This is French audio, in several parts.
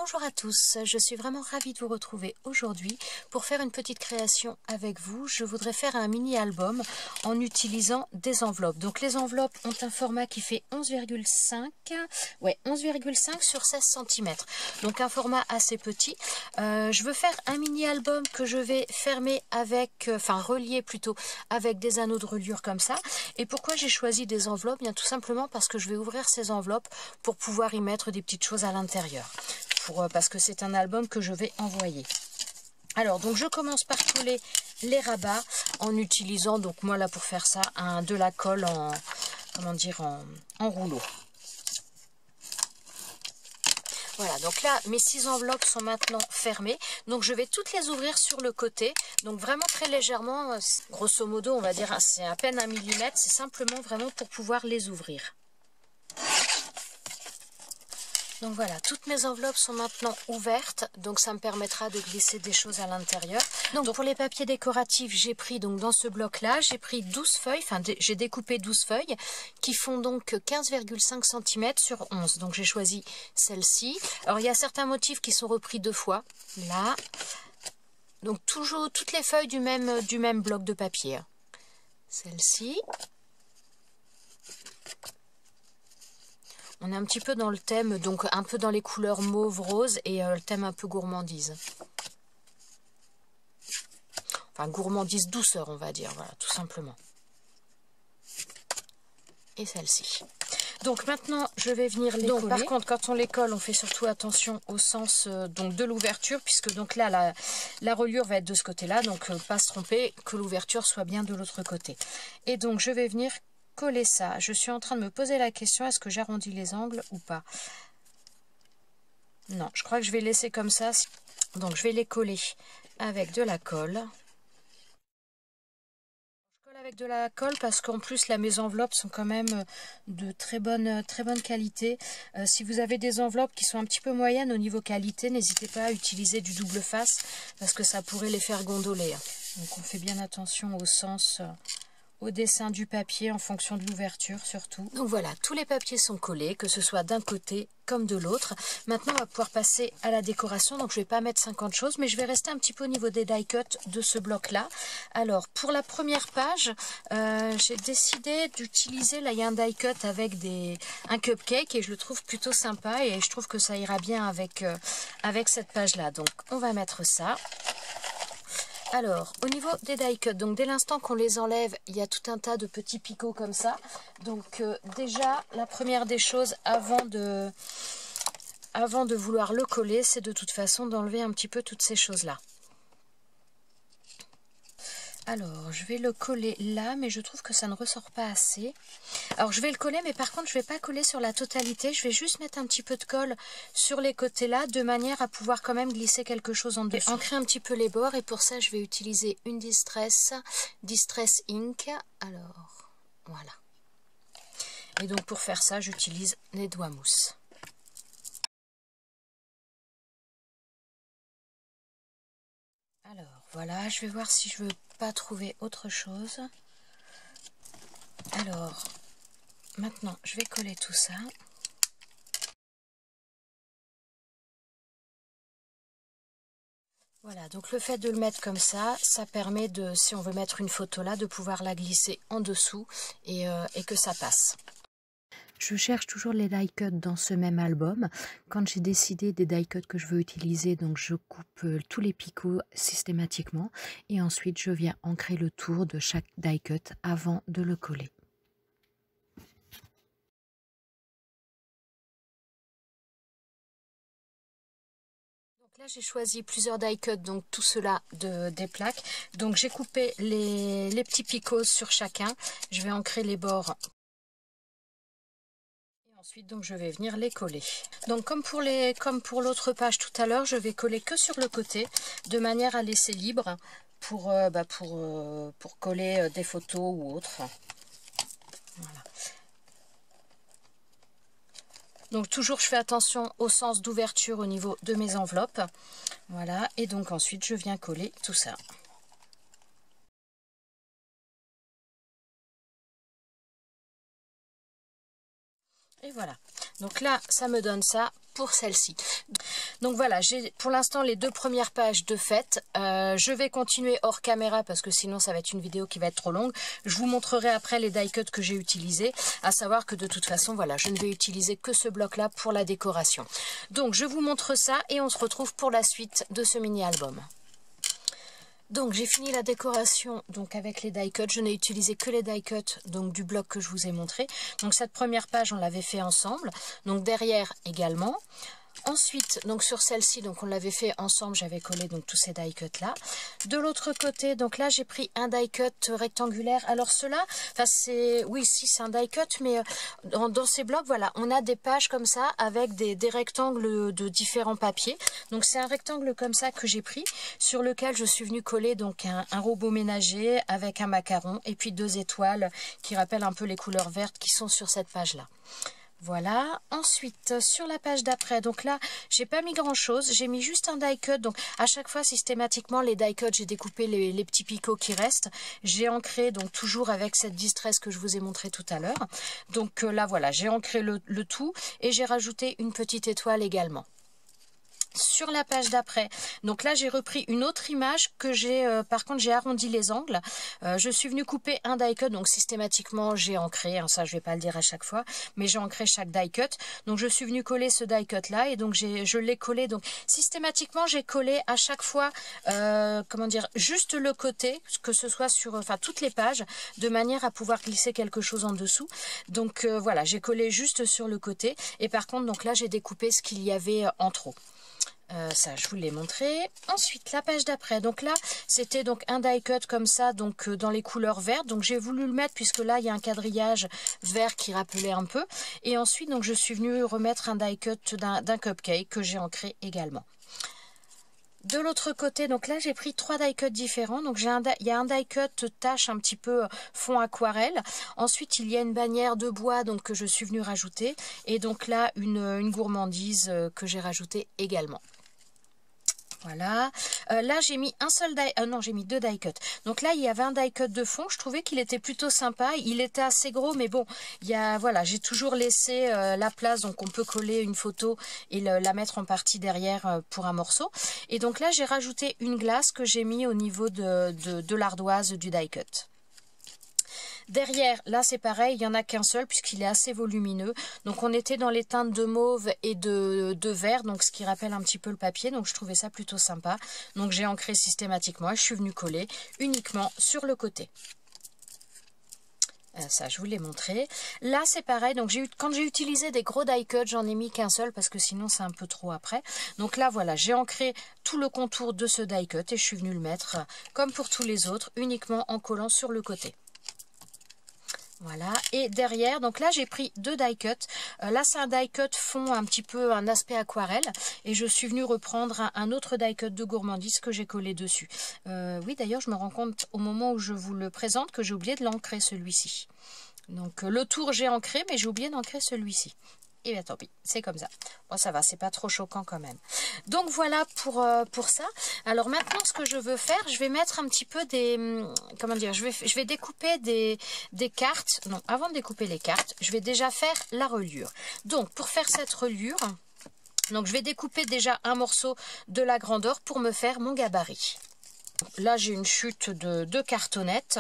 Bonjour à tous, je suis vraiment ravie de vous retrouver aujourd'hui pour faire une petite création avec vous. Je voudrais faire un mini album en utilisant des enveloppes. Donc les enveloppes ont un format qui fait 11,5 sur 16 cm. Donc un format assez petit. Je veux faire un mini album que je vais fermer avec, relier plutôt avec des anneaux de reliure comme ça. Et pourquoi j'ai choisi des enveloppes? Bien tout simplement parce que je vais ouvrir ces enveloppes pour pouvoir y mettre des petites choses à l'intérieur. Parce que c'est un album que je vais envoyer. Alors, donc je commence par coller les rabats en utilisant, donc moi là pour faire ça, de la colle en rouleau. Voilà, donc là, mes 6 enveloppes sont maintenant fermées. Donc, je vais toutes les ouvrir sur le côté. Donc, vraiment très légèrement, grosso modo, on va dire, c'est à peine 1 mm. C'est simplement vraiment pour pouvoir les ouvrir. Donc voilà, toutes mes enveloppes sont maintenant ouvertes, donc ça me permettra de glisser des choses à l'intérieur. Donc pour les papiers décoratifs, j'ai pris donc dans ce bloc-là, j'ai pris 12 feuilles, j'ai découpé 12 feuilles qui font donc 15,5 cm sur 11. Donc j'ai choisi celle-ci. Alors il y a certains motifs qui sont repris 2 fois, là. Donc toujours toutes les feuilles du même bloc de papier. Celle-ci. On est un petit peu dans le thème, donc un peu dans les couleurs mauve, rose et le thème un peu gourmandise. Enfin, gourmandise douceur, on va dire, voilà, tout simplement. Et celle-ci. Donc maintenant, je vais venir les coller. Par contre, quand on les colle, on fait surtout attention au sens donc de l'ouverture, puisque donc là, la reliure va être de ce côté-là, donc pas se tromper, que l'ouverture soit bien de l'autre côté. Et donc, je vais venir coller ça. Je suis en train de me poser la question, est-ce que j'arrondis les angles ou pas? Non, je crois que je vais laisser comme ça. Donc je vais les coller avec de la colle. Je colle avec de la colle parce qu'en plus là mes enveloppes sont quand même de très bonne qualité. Si vous avez des enveloppes qui sont un petit peu moyennes au niveau qualité, n'hésitez pas à utiliser du double face parce que ça pourrait les faire gondoler. Donc on fait bien attention au sens... au dessin du papier en fonction de l'ouverture surtout. Donc voilà, tous les papiers sont collés, que ce soit d'un côté comme de l'autre. Maintenant, on va pouvoir passer à la décoration. Donc je ne vais pas mettre 50 choses, mais je vais rester un petit peu au niveau des die cuts de ce bloc-là. Alors, pour la première page, j'ai décidé d'utiliser, là il y a un die cut avec un cupcake et je le trouve plutôt sympa et je trouve que ça ira bien avec cette page-là. Donc on va mettre ça. Alors, au niveau des die cuts, donc dès l'instant qu'on les enlève, il y a tout un tas de petits picots comme ça. Donc déjà, la première des choses, avant de vouloir le coller, c'est de toute façon d'enlever un petit peu toutes ces choses-là. Alors, je vais le coller là, mais je trouve que ça ne ressort pas assez. Alors, je vais le coller, mais par contre, je ne vais pas coller sur la totalité. Je vais juste mettre un petit peu de colle sur les côtés là, de manière à pouvoir quand même glisser quelque chose en dessous. Ancrer un petit peu les bords, et pour ça, je vais utiliser une Distress Ink. Alors, voilà. Et donc, pour faire ça, j'utilise les doigts mousse. Alors, voilà, je vais voir si je veux pas trouver autre chose. Alors, maintenant, je vais coller tout ça. Voilà, donc le fait de le mettre comme ça, ça permet de, si on veut mettre une photo là, de pouvoir la glisser en dessous et que ça passe. Je cherche toujours les die cuts dans ce même album. Quand j'ai décidé des die cuts que je veux utiliser, donc je coupe tous les picots systématiquement et ensuite je viens ancrer le tour de chaque die cut avant de le coller. Là, j'ai choisi plusieurs die cuts, donc tout cela des plaques. Donc j'ai coupé les petits picots sur chacun. Je vais ancrer les bords. Et ensuite, donc, je vais venir les coller. Donc comme pour l'autre page tout à l'heure, je vais coller que sur le côté, de manière à laisser libre pour coller des photos ou autres. Voilà. Donc toujours je fais attention au sens d'ouverture au niveau de mes enveloppes. Voilà, et donc ensuite je viens coller tout ça. Et voilà, donc là ça me donne ça pour celle-ci. Donc voilà, j'ai pour l'instant les 2 premières pages de faites. Je vais continuer hors caméra parce que sinon ça va être une vidéo qui va être trop longue. Je vous montrerai après les die cuts que j'ai utilisés, à savoir que de toute façon, voilà, je ne vais utiliser que ce bloc-là pour la décoration. Donc je vous montre ça et on se retrouve pour la suite de ce mini-album. Donc j'ai fini la décoration donc avec les die cuts. Je n'ai utilisé que les die cuts donc du bloc que je vous ai montré. Donc cette première page on l'avait fait ensemble. Donc derrière également. Ensuite, donc sur celle-ci, donc on l'avait fait ensemble, j'avais collé donc tous ces die cuts là. De l'autre côté, donc là j'ai pris un die cut rectangulaire. Alors cela, enfin c'est, oui si c'est un die cut, mais dans ces blocs, voilà, on a des pages comme ça avec des rectangles de différents papiers. Donc c'est un rectangle comme ça que j'ai pris, sur lequel je suis venue coller donc un robot ménager avec un macaron et puis 2 étoiles qui rappellent un peu les couleurs vertes qui sont sur cette page là. Voilà, ensuite sur la page d'après, donc là j'ai pas mis grand chose, j'ai mis juste un die cut, donc à chaque fois systématiquement les die cuts j'ai découpé les petits picots qui restent, j'ai ancré donc toujours avec cette distress que je vous ai montré tout à l'heure, donc là voilà j'ai ancré le tout et j'ai rajouté une petite étoile également. Sur la page d'après, donc là j'ai repris une autre image que j'ai, par contre j'ai arrondi les angles, je suis venue couper un die cut, donc systématiquement j'ai ancré, hein, ça je vais pas le dire à chaque fois, mais j'ai ancré chaque die cut, donc je suis venue coller ce die cut là et donc je l'ai collé, donc systématiquement j'ai collé à chaque fois, comment dire, juste le côté, que ce soit sur, enfin toutes les pages, de manière à pouvoir glisser quelque chose en dessous, donc voilà j'ai collé juste sur le côté et par contre donc là j'ai découpé ce qu'il y avait en trop. Ça je vous l'ai montré. Ensuite la page d'après, donc là c'était donc un die cut comme ça, donc dans les couleurs vertes, donc j'ai voulu le mettre puisque là il y a un quadrillage vert qui rappelait un peu, et ensuite donc je suis venue remettre un die cut d'un cupcake que j'ai ancré également. De l'autre côté, donc là j'ai pris 3 die cuts différents, donc il y a un die cut tache un petit peu fond aquarelle, ensuite il y a une bannière de bois donc que je suis venue rajouter, et donc là une gourmandise que j'ai rajoutée également. Voilà, là j'ai mis un seul die, non j'ai mis 2 die cuts. Donc là il y avait un die cut de fond, je trouvais qu'il était plutôt sympa, il était assez gros mais bon, il y a, voilà, j'ai toujours laissé la place, donc on peut coller une photo et la mettre en partie derrière pour un morceau. Et donc là j'ai rajouté une glace que j'ai mis au niveau de l'ardoise du die cut. Derrière, là c'est pareil, il n'y en a qu'un seul puisqu'il est assez volumineux. Donc on était dans les teintes de mauve et de vert, donc ce qui rappelle un petit peu le papier. Donc je trouvais ça plutôt sympa. Donc j'ai ancré systématiquement et je suis venue coller uniquement sur le côté. Ça je vous l'ai montré. Là c'est pareil, donc quand j'ai utilisé des gros die cuts, j'en ai mis qu'un seul parce que sinon c'est un peu trop après. Donc là voilà, j'ai ancré tout le contour de ce die cut et je suis venue le mettre comme pour tous les autres, uniquement en collant sur le côté. Voilà, et derrière, donc là j'ai pris 2 die cuts, là c'est un die cut fond un petit peu un aspect aquarelle, et je suis venue reprendre un autre die cut de gourmandise que j'ai collé dessus. Oui d'ailleurs je me rends compte au moment où je vous le présente que j'ai oublié de l'ancrer celui-ci. Donc le tour j'ai ancré mais j'ai oublié d'ancrer celui-ci. Et bien tant pis, c'est comme ça. Bon ça va, c'est pas trop choquant quand même. Donc voilà pour ça. Alors maintenant ce que je veux faire, je vais mettre un petit peu des... Comment dire, je vais découper des cartes. Non, avant de découper les cartes, je vais déjà faire la reliure. Donc pour faire cette reliure, donc je vais découper déjà un morceau de la grandeur pour me faire mon gabarit. Là j'ai une chute de 2 cartonnettes.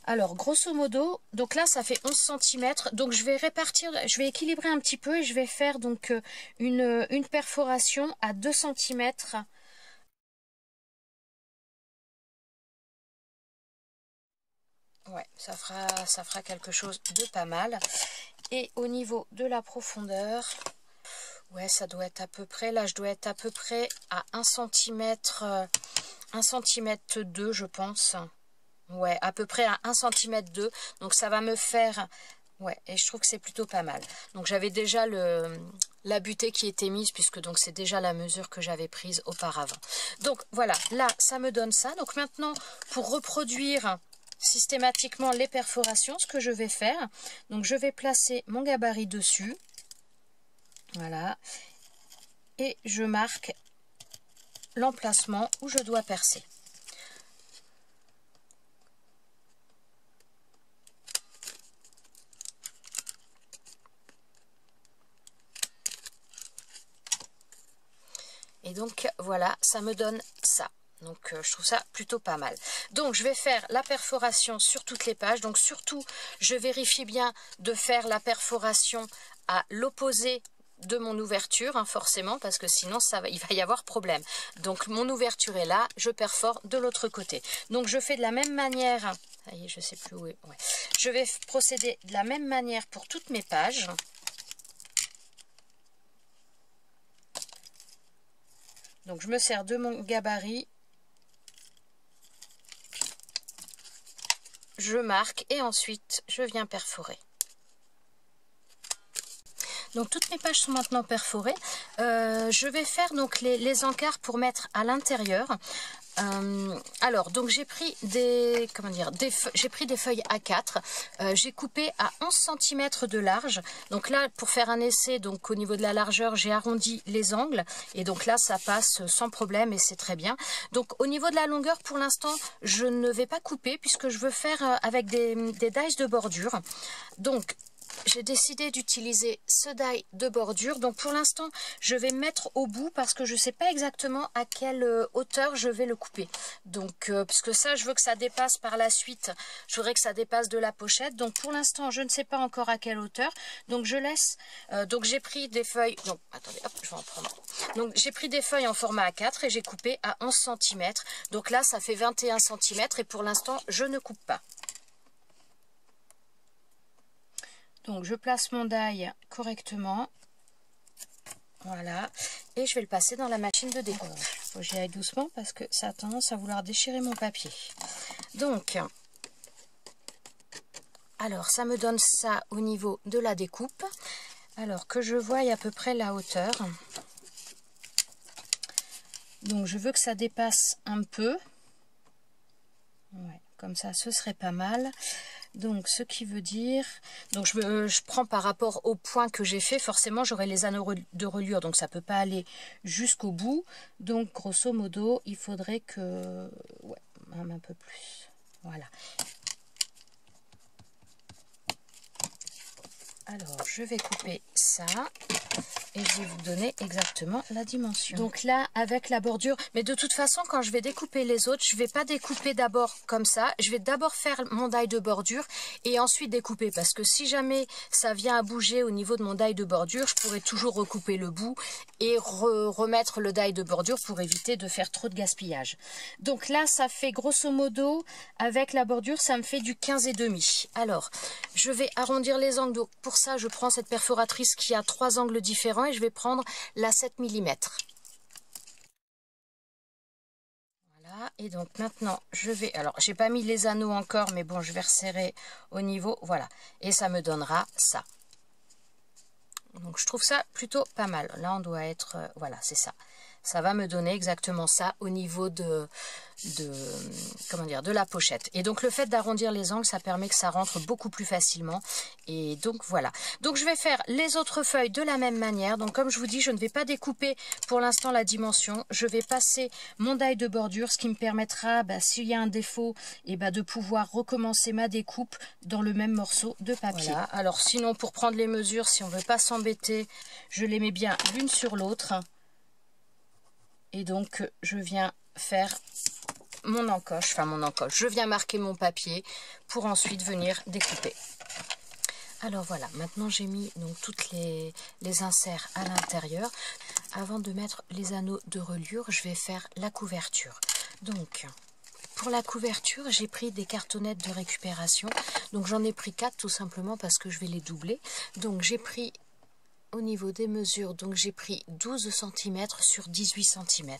Alors, grosso modo, donc là, ça fait 11 cm. Donc, je vais répartir, je vais équilibrer un petit peu et je vais faire donc une perforation à 2 cm. Ouais, ça fera quelque chose de pas mal. Et au niveau de la profondeur, ouais, ça doit être à peu près, là, je dois être à peu près à 1 cm, 1 cm 2, je pense. Ouais, à peu près à 1 cm 2. Donc ça va me faire... Ouais, et je trouve que c'est plutôt pas mal. Donc j'avais déjà la butée qui était mise, puisque donc c'est déjà la mesure que j'avais prise auparavant. Donc voilà, là, ça me donne ça. Donc maintenant, pour reproduire systématiquement les perforations, ce que je vais faire, donc je vais placer mon gabarit dessus. Voilà. Et je marque l'emplacement où je dois percer. Et donc voilà, ça me donne ça. Donc je trouve ça plutôt pas mal. Donc je vais faire la perforation sur toutes les pages. Donc surtout, je vérifie bien de faire la perforation à l'opposé de mon ouverture, hein, forcément, parce que sinon il va y avoir problème. Donc mon ouverture est là, je perfore de l'autre côté. Donc je fais de la même manière. Ça y est, je sais plus où est. Ouais. Je vais procéder de la même manière pour toutes mes pages. Donc je me sers de mon gabarit. Je marque et ensuite je viens perforer. Donc toutes mes pages sont maintenant perforées. Je vais faire donc les encarts pour mettre à l'intérieur. Alors donc j'ai pris des feuilles A4. J'ai coupé à 11 cm de large. Donc là pour faire un essai, donc au niveau de la largeur, j'ai arrondi les angles et donc là ça passe sans problème et c'est très bien. Donc au niveau de la longueur, pour l'instant je ne vais pas couper puisque je veux faire avec des dies de bordure. Donc j'ai décidé d'utiliser ce die de bordure. Donc pour l'instant, je vais mettre au bout parce que je ne sais pas exactement à quelle hauteur je vais le couper. Donc puisque ça, je veux que ça dépasse par la suite. Je voudrais que ça dépasse de la pochette. Donc pour l'instant, je ne sais pas encore à quelle hauteur. Donc je laisse. Donc j'ai pris des feuilles. Donc attendez, hop, je vais en prendre. Donc j'ai pris des feuilles en format A4 et j'ai coupé à 11 cm. Donc là, ça fait 21 cm et pour l'instant, je ne coupe pas. Donc je place mon die correctement, voilà, et je vais le passer dans la machine de découpe. Il faut que j'y aille doucement parce que ça a tendance à vouloir déchirer mon papier. Donc, alors ça me donne ça au niveau de la découpe. Alors que je voie à peu près la hauteur. Donc je veux que ça dépasse un peu. Ouais, comme ça, ce serait pas mal. Donc ce qui veut dire, donc je prends par rapport au point que j'ai fait, forcément j'aurai les anneaux de reliure, donc ça peut pas aller jusqu'au bout. Donc grosso modo, il faudrait que, ouais, même un peu plus. Voilà. Alors je vais couper ça. Et je vais vous donner exactement la dimension. Donc là, avec la bordure, mais de toute façon, quand je vais découper les autres, je ne vais pas découper d'abord comme ça. Je vais d'abord faire mon die de bordure et ensuite découper. Parce que si jamais ça vient à bouger au niveau de mon die de bordure, je pourrais toujours recouper le bout et remettre le die de bordure pour éviter de faire trop de gaspillage. Donc là, ça fait grosso modo, avec la bordure, ça me fait du 15,5. Alors, je vais arrondir les angles. Donc pour ça, je prends cette perforatrice qui a 3 angles différents et je vais prendre la 7 mm. Voilà, et donc maintenant je vais, alors j'ai pas mis les anneaux encore, mais bon, je vais resserrer au niveau, voilà, et ça me donnera ça. Donc je trouve ça plutôt pas mal. Là on doit être, voilà, c'est ça. Ça va me donner exactement ça au niveau de la pochette. Et donc le fait d'arrondir les angles, ça permet que ça rentre beaucoup plus facilement. Et donc voilà. Donc je vais faire les autres feuilles de la même manière. Donc comme je vous dis, je ne vais pas découper pour l'instant la dimension. Je vais passer mon die de bordure, ce qui me permettra, s'il y a un défaut, de pouvoir recommencer ma découpe dans le même morceau de papier. Voilà. Alors sinon, pour prendre les mesures, si on ne veut pas s'embêter, je les mets bien l'une sur l'autre. Et donc, je viens faire mon encoche, je viens marquer mon papier pour ensuite venir découper. Alors voilà, maintenant j'ai mis donc toutes les inserts à l'intérieur. Avant de mettre les anneaux de reliure, je vais faire la couverture. Donc, pour la couverture, j'ai pris des cartonnettes de récupération. Donc j'en ai pris 4 tout simplement parce que je vais les doubler. Donc j'ai pris... Au niveau des mesures, donc j'ai pris 12 cm sur 18 cm.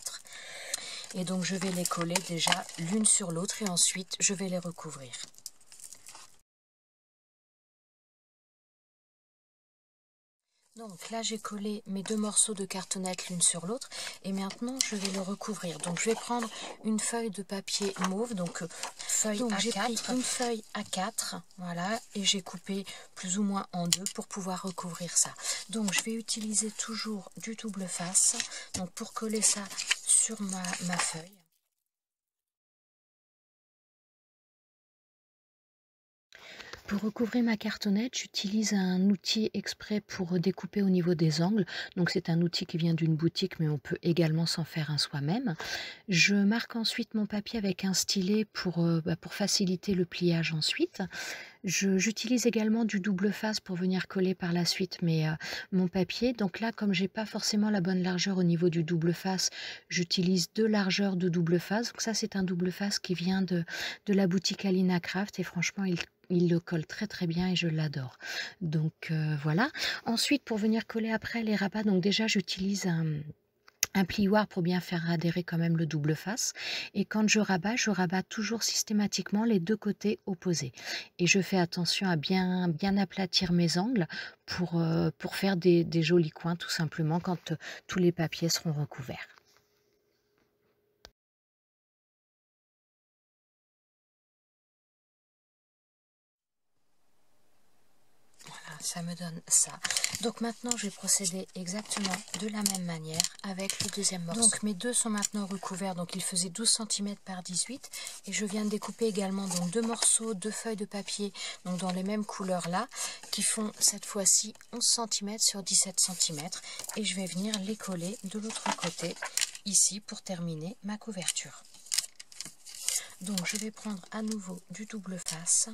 Et donc je vais les coller déjà l'une sur l'autre et ensuite je vais les recouvrir. Donc là j'ai collé mes 2 morceaux de cartonnette l'une sur l'autre et maintenant je vais le recouvrir. Donc je vais prendre une feuille de papier mauve, donc feuille A4. J'ai pris une feuille A4, voilà, et j'ai coupé plus ou moins en 2 pour pouvoir recouvrir ça. Donc je vais utiliser toujours du double face, donc pour coller ça sur ma feuille. Pour recouvrir ma cartonnette, j'utilise un outil exprès pour découper au niveau des angles. Donc c'est un outil qui vient d'une boutique, mais on peut également s'en faire un soi-même. Je marque ensuite mon papier avec un stylet pour faciliter le pliage ensuite. J'utilise également du double face pour venir coller par la suite mon papier. Donc là, comme j'ai pas forcément la bonne largeur au niveau du double face, j'utilise 2 largeurs de double face. Donc ça, c'est un double face qui vient de la boutique Alina Craft et franchement, il le colle très très bien et je l'adore. Donc voilà. Ensuite, pour venir coller après les rabats, donc déjà j'utilise un plioir pour bien faire adhérer quand même le double face. Et quand je rabats toujours systématiquement les 2 côtés opposés. Et je fais attention à bien aplatir mes angles pour faire des jolis coins tout simplement quand tous les papiers seront recouverts. Ça me donne ça. Donc maintenant, je vais procéder exactement de la même manière avec le deuxième morceau. Donc mes deux sont maintenant recouverts. Donc il faisait 12 cm par 18. Et je viens de découper également donc 2 morceaux, 2 feuilles de papier, donc dans les mêmes couleurs là, qui font cette fois-ci 11 cm sur 17 cm. Et je vais venir les coller de l'autre côté, ici, pour terminer ma couverture. Donc je vais prendre à nouveau du double face.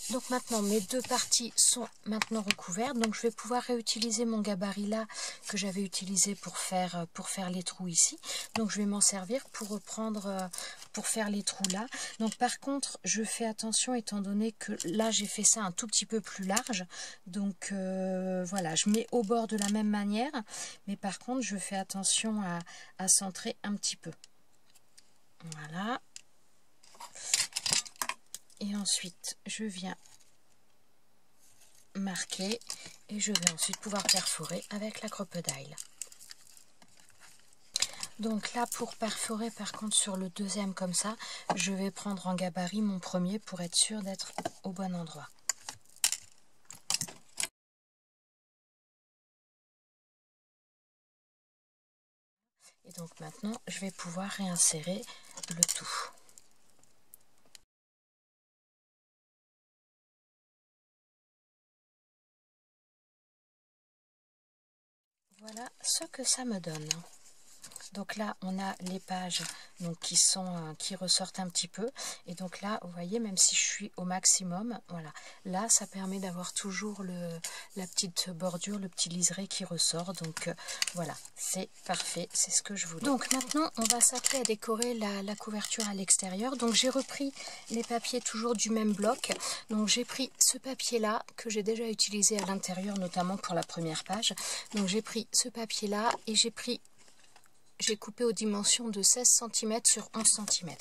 Donc maintenant mes 2 parties sont maintenant recouvertes, donc je vais pouvoir réutiliser mon gabarit là que j'avais utilisé pour faire les trous ici. Donc je vais m'en servir pour reprendre, pour faire les trous là. Donc par contre je fais attention étant donné que là j'ai fait ça un tout petit peu plus large. Donc voilà, je mets au bord de la même manière, mais par contre je fais attention à centrer un petit peu. Voilà. Et ensuite, je viens marquer et je vais ensuite pouvoir perforer avec la crocodile. Donc là, pour perforer, par contre, sur le deuxième comme ça, je vais prendre en gabarit mon premier pour être sûr d'être au bon endroit. Et donc maintenant, je vais pouvoir réinsérer le tout. Voilà ce que ça me donne. Donc là, on a les pages donc, qui ressortent un petit peu. Et donc là, vous voyez, même si je suis au maximum, voilà. Là, ça permet d'avoir toujours la petite bordure, le petit liseré qui ressort. Donc voilà, c'est parfait, c'est ce que je voulais. Donc maintenant, on va s'atteler à décorer la couverture à l'extérieur. Donc j'ai repris les papiers toujours du même bloc. Donc j'ai pris ce papier-là que j'ai déjà utilisé à l'intérieur, notamment pour la première page. Donc j'ai pris ce papier-là et j'ai coupé aux dimensions de 16 cm sur 11 cm.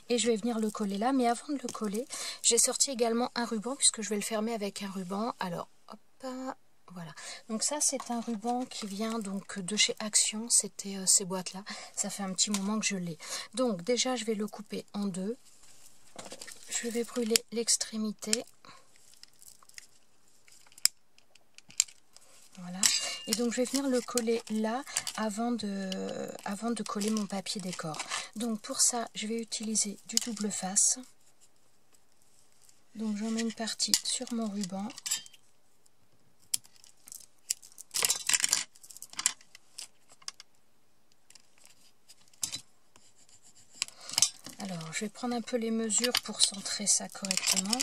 Et je vais venir le coller là. Mais avant de le coller, j'ai sorti également un ruban puisque je vais le fermer avec un ruban. Alors, hop, voilà. Donc ça, c'est un ruban qui vient donc de chez Action. C'était ces boîtes-là. Ça fait un petit moment que je l'ai. Donc déjà, je vais le couper en 2. Je vais brûler l'extrémité. Voilà. Et donc je vais venir le coller là avant de coller mon papier décor. Donc pour ça, je vais utiliser du double face. Donc j'en mets une partie sur mon ruban. Alors je vais prendre un peu les mesures pour centrer ça correctement.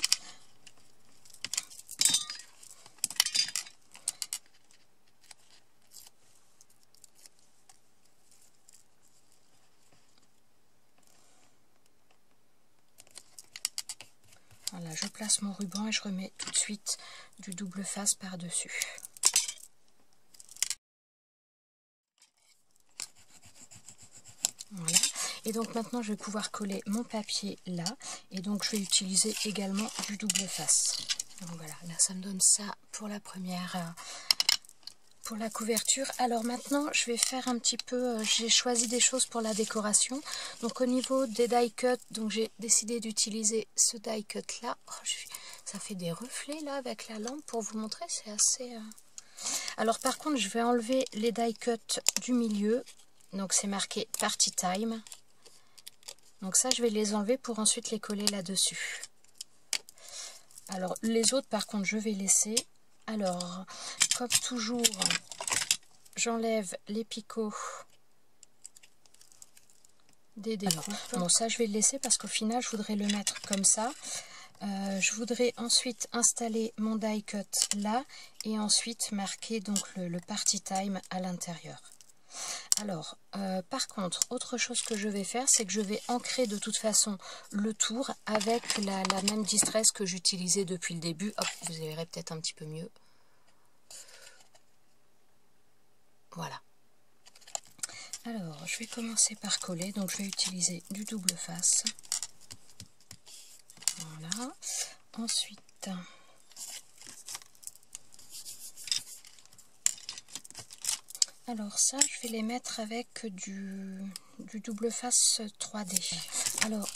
Voilà, je place mon ruban et je remets tout de suite du double face par-dessus. Voilà. Et donc maintenant je vais pouvoir coller mon papier là. Et donc je vais utiliser également du double face. Donc voilà, là ça me donne ça pour la première... pour la couverture. Alors maintenant je vais faire un petit peu, j'ai choisi des choses pour la décoration. Donc au niveau des die cut, donc j'ai décidé d'utiliser ce die cut là. Oh, ça fait des reflets là avec la lampe pour vous montrer, c'est assez... Alors par contre je vais enlever les die cut du milieu. Donc c'est marqué Party Time. Donc ça, je vais les enlever pour ensuite les coller là-dessus. Alors, les autres, par contre, je vais laisser. Alors, comme toujours, j'enlève les picots des découpes. Bon, ça, je vais le laisser parce qu'au final, je voudrais le mettre comme ça. Je voudrais ensuite installer mon die cut là et ensuite marquer donc le party time à l'intérieur. Alors, par contre, autre chose que je vais faire, c'est que je vais ancrer de toute façon le tour avec la même distress que j'utilisais depuis le début. Hop, vous verrez peut-être un petit peu mieux. Voilà. Alors, je vais commencer par coller. Donc, je vais utiliser du double face. Voilà. Ensuite, alors ça, je vais les mettre avec du double face 3D. Alors,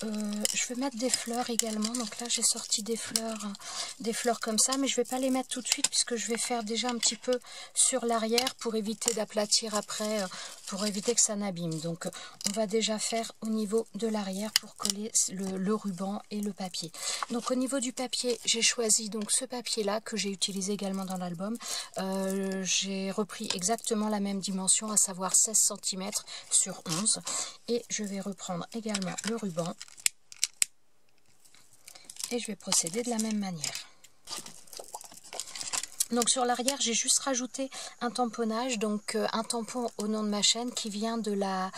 je vais mettre des fleurs également. Donc là, j'ai sorti des fleurs comme ça, mais je vais pas les mettre tout de suite puisque je vais faire déjà un petit peu sur l'arrière pour éviter d'aplatir après, pour éviter que ça n'abîme. Donc, on va déjà faire au niveau de l'arrière pour coller le ruban et le papier. Donc, au niveau du papier, j'ai choisi donc ce papier-là que j'ai utilisé également dans l'album. J'ai repris exactement la même dimension, à savoir 16 cm sur 11. Et je vais reprendre également le ruban et je vais procéder de la même manière. Donc sur l'arrière, j'ai juste rajouté un tamponnage, donc un tampon au nom de ma chaîne qui vient de la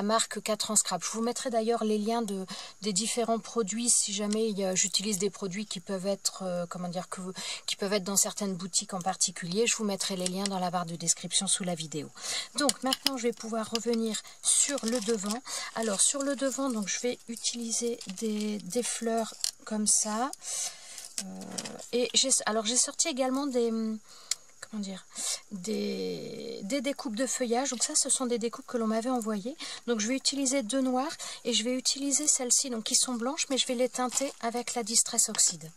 marque 4 ans Scrap. Je vous mettrai d'ailleurs les liens des différents produits si jamais j'utilise des produits qui peuvent être qui peuvent être dans certaines boutiques en particulier. Je vous mettrai les liens dans la barre de description sous la vidéo. Donc maintenant, je vais pouvoir revenir sur le devant. Alors sur le devant, donc je vais utiliser des fleurs comme ça. Et j'ai sorti également des découpes de feuillage. Donc ça, ce sont des découpes que l'on m'avait envoyées. Donc je vais utiliser deux noirs et je vais utiliser celles-ci, donc qui sont blanches, mais je vais les teinter avec la Distress Oxide.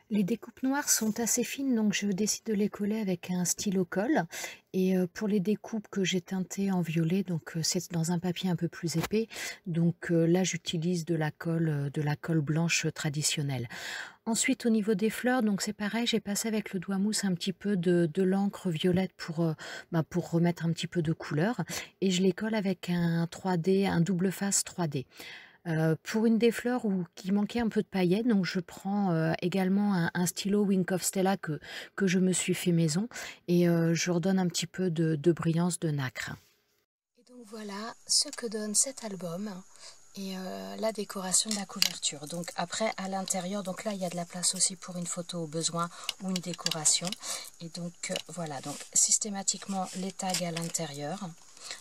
Les découpes noires sont assez fines, donc je décide de les coller avec un stylo colle. Et pour les découpes que j'ai teintées en violet, donc c'est dans un papier un peu plus épais. Donc là, j'utilise de la colle blanche traditionnelle. Ensuite, au niveau des fleurs, donc c'est pareil, j'ai passé avec le doigt mousse un petit peu de l'encre violette pour remettre un petit peu de couleur. Et je les colle avec un 3D, un double face 3D. Pour une des fleurs qui manquait un peu de paillettes, donc je prends également un stylo Wink of Stella que je me suis fait maison et je redonne un petit peu de brillance de nacre. Et donc voilà ce que donne cet album et la décoration de la couverture. Donc après à l'intérieur, donc là il y a de la place aussi pour une photo au besoin ou une décoration. Et donc voilà, donc systématiquement les tags à l'intérieur.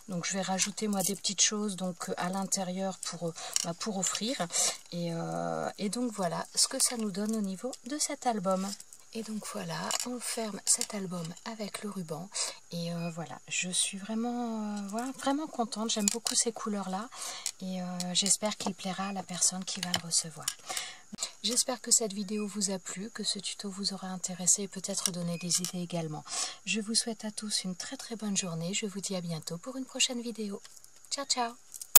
Donc je vais rajouter moi des petites choses donc à l'intérieur pour offrir et donc voilà ce que ça nous donne au niveau de cet album. Et donc voilà, on ferme cet album avec le ruban et voilà, je suis vraiment vraiment contente, j'aime beaucoup ces couleurs là et j'espère qu'il plaira à la personne qui va le recevoir. J'espère que cette vidéo vous a plu, que ce tuto vous aura intéressé et peut-être donné des idées également. Je vous souhaite à tous une très bonne journée. Je vous dis à bientôt pour une prochaine vidéo. Ciao ciao!